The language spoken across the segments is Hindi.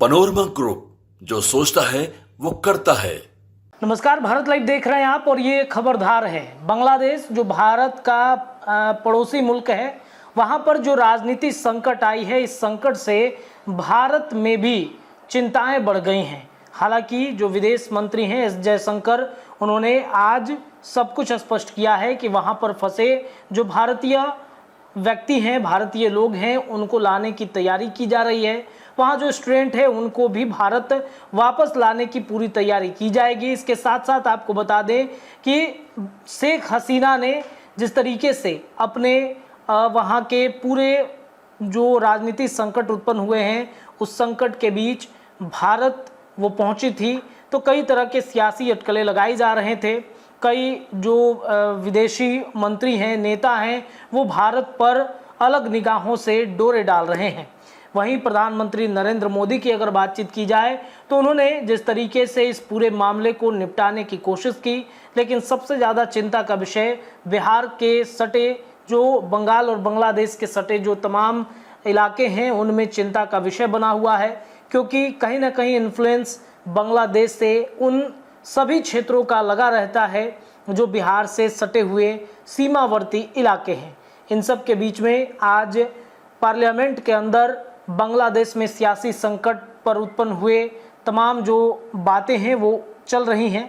पनोरमा ग्रुप, जो सोचता है वो करता है। नमस्कार, भारत लाइव देख रहे हैं आप और ये खबरदार है। बांग्लादेश जो भारत का पड़ोसी मुल्क है, वहाँ पर जो राजनीतिक संकट आई है, इस संकट से भारत में भी चिंताएं बढ़ गई हैं। हालांकि जो विदेश मंत्री हैं एस जयशंकर, उन्होंने आज सब कुछ स्पष्ट किया है कि वहाँ पर फंसे जो भारतीय व्यक्ति हैं, भारतीय लोग हैं, उनको लाने की तैयारी की जा रही है। वहाँ जो स्टूडेंट है उनको भी भारत वापस लाने की पूरी तैयारी की जाएगी। इसके साथ साथ आपको बता दें कि शेख हसीना ने जिस तरीके से अपने वहाँ के पूरे जो राजनीतिक संकट उत्पन्न हुए हैं, उस संकट के बीच भारत वो पहुँची थी, तो कई तरह के सियासी अटकलें लगाए जा रहे थे। कई जो विदेशी मंत्री हैं, नेता हैं, वो भारत पर अलग निगाहों से डोरे डाल रहे हैं। वहीं प्रधानमंत्री नरेंद्र मोदी की अगर बातचीत की जाए तो उन्होंने जिस तरीके से इस पूरे मामले को निपटाने की कोशिश की, लेकिन सबसे ज़्यादा चिंता का विषय बिहार के सटे जो बंगाल और बांग्लादेश के सटे जो तमाम इलाके हैं, उनमें चिंता का विषय बना हुआ है, क्योंकि कहीं ना कहीं इन्फ्लुएंस बांग्लादेश से उन सभी क्षेत्रों का लगा रहता है जो बिहार से सटे हुए सीमावर्ती इलाके हैं। इन सब के बीच में आज पार्लियामेंट के अंदर बांग्लादेश में सियासी संकट पर उत्पन्न हुए तमाम जो बातें हैं वो चल रही हैं।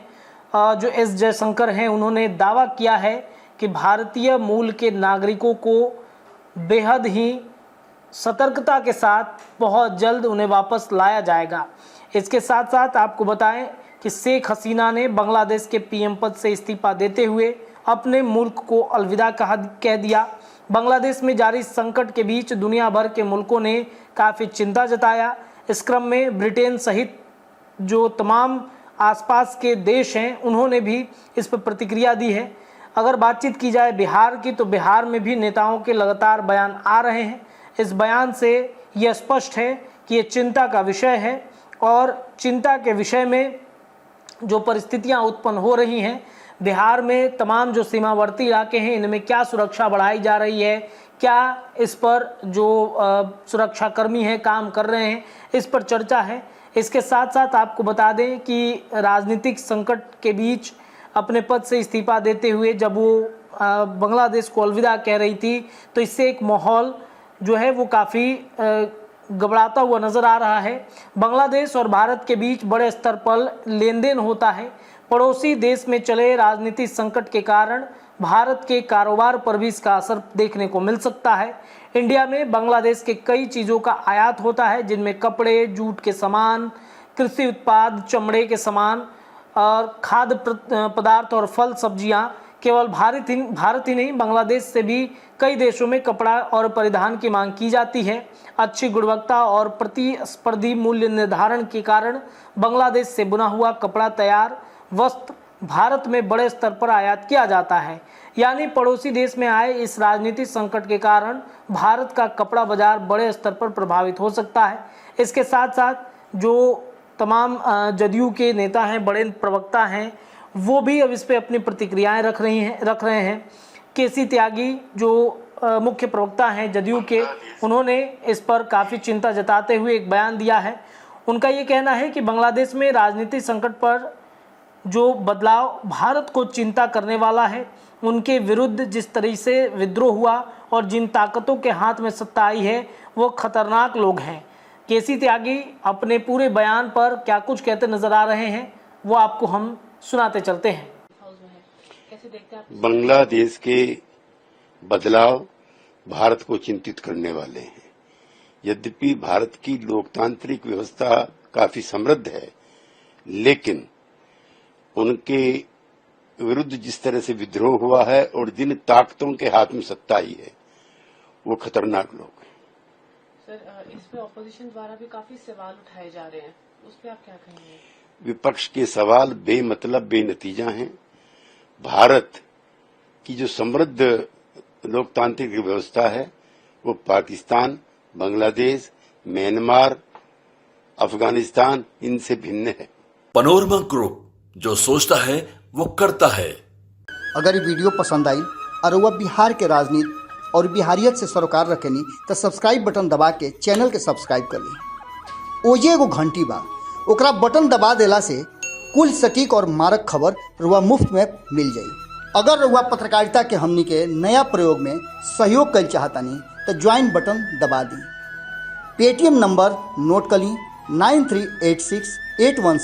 जो एस जयशंकर हैं, उन्होंने दावा किया है कि भारतीय मूल के नागरिकों को बेहद ही सतर्कता के साथ बहुत जल्द उन्हें वापस लाया जाएगा। इसके साथ साथ आपको बताएं कि शेख हसीना ने बांग्लादेश के पीएम पद से इस्तीफा देते हुए अपने मुल्क को अलविदा कह दिया। बांग्लादेश में जारी संकट के बीच दुनिया भर के मुल्कों ने काफ़ी चिंता जताया। इस क्रम में ब्रिटेन सहित जो तमाम आसपास के देश हैं, उन्होंने भी इस पर प्रतिक्रिया दी है। अगर बातचीत की जाए बिहार की, तो बिहार में भी नेताओं के लगातार बयान आ रहे हैं। इस बयान से यह स्पष्ट है कि ये चिंता का विषय है और चिंता के विषय में जो परिस्थितियां उत्पन्न हो रही हैं, बिहार में तमाम जो सीमावर्ती इलाके हैं, इनमें क्या सुरक्षा बढ़ाई जा रही है, क्या इस पर जो सुरक्षाकर्मी हैं काम कर रहे हैं, इस पर चर्चा है। इसके साथ साथ आपको बता दें कि राजनीतिक संकट के बीच अपने पद से इस्तीफा देते हुए जब वो बांग्लादेश को अलविदा कह रही थी, तो इससे एक माहौल जो है वो काफ़ी घबराता हुआ नज़र आ रहा है। बांग्लादेश और भारत के बीच बड़े स्तर पर लेन देन होता है। पड़ोसी देश में चले राजनीतिक संकट के कारण भारत के कारोबार पर भी इसका असर देखने को मिल सकता है। इंडिया में बांग्लादेश के कई चीज़ों का आयात होता है, जिनमें कपड़े, जूट के सामान, कृषि उत्पाद, चमड़े के सामान और खाद्य पदार्थ और फल सब्जियां। केवल भारत ही नहीं, बांग्लादेश से भी कई देशों में कपड़ा और परिधान की मांग की जाती है। अच्छी गुणवत्ता और प्रतिस्पर्धी मूल्य निर्धारण के कारण बांग्लादेश से बुना हुआ कपड़ा तैयार वस्त्र भारत में बड़े स्तर पर आयात किया जाता है। यानी पड़ोसी देश में आए इस राजनीतिक संकट के कारण भारत का कपड़ा बाजार बड़े स्तर पर प्रभावित हो सकता है। इसके साथ साथ जो तमाम जदयू के नेता हैं, बड़े प्रवक्ता हैं, वो भी अब इस पर अपनी प्रतिक्रियाएं रख रहे हैं। केसी त्यागी जो मुख्य प्रवक्ता हैं जदयू के, उन्होंने इस पर काफ़ी चिंता जताते हुए एक बयान दिया है। उनका ये कहना है कि बांग्लादेश में राजनीतिक संकट पर जो बदलाव भारत को चिंता करने वाला है, उनके विरुद्ध जिस तरह से विद्रोह हुआ और जिन ताकतों के हाथ में सत्ता आई है, वो खतरनाक लोग हैं। केसी त्यागी अपने पूरे बयान पर क्या कुछ कहते नजर आ रहे हैं, वो आपको हम सुनाते चलते हैं। बांग्लादेश के बदलाव भारत को चिंतित करने वाले हैं। यद्यपि भारत की लोकतांत्रिक व्यवस्था काफी समृद्ध है, लेकिन उनके विरुद्ध जिस तरह से विद्रोह हुआ है और जिन ताकतों के हाथ में सत्ता आई है, वो खतरनाक लोग हैं। सर, इस पे ऑपोजिशन द्वारा भी काफी सवाल उठाए जा रहे हैं, उस पे आप क्या कहेंगे? विपक्ष के सवाल बेमतलब, बेनतीजा हैं। भारत की जो समृद्ध लोकतांत्रिक व्यवस्था है, वो पाकिस्तान, बांग्लादेश, म्यांमार, अफगानिस्तान, इनसे भिन्न है। पनोरमा ग्रुप, जो सोचता है वो करता है। अगर ये वीडियो पसंद आई और वह बिहार के राजनीति और बिहारियत से सरोकार रखेनी तो सब्सक्राइब बटन दबा के चैनल के सब्सक्राइब कर ली। ओजे एगो घंटी बा, ओकरा बटन दबा देला से कुल सटीक और मारक खबर रुआ मुफ्त में मिल जाई। अगर रुआ पत्रकारिता के हमनी के नया प्रयोग में सहयोग कर चाहतानी तो ज्वाइन बटन दबा दी। पेटीएम नंबर नोट कर ली 938681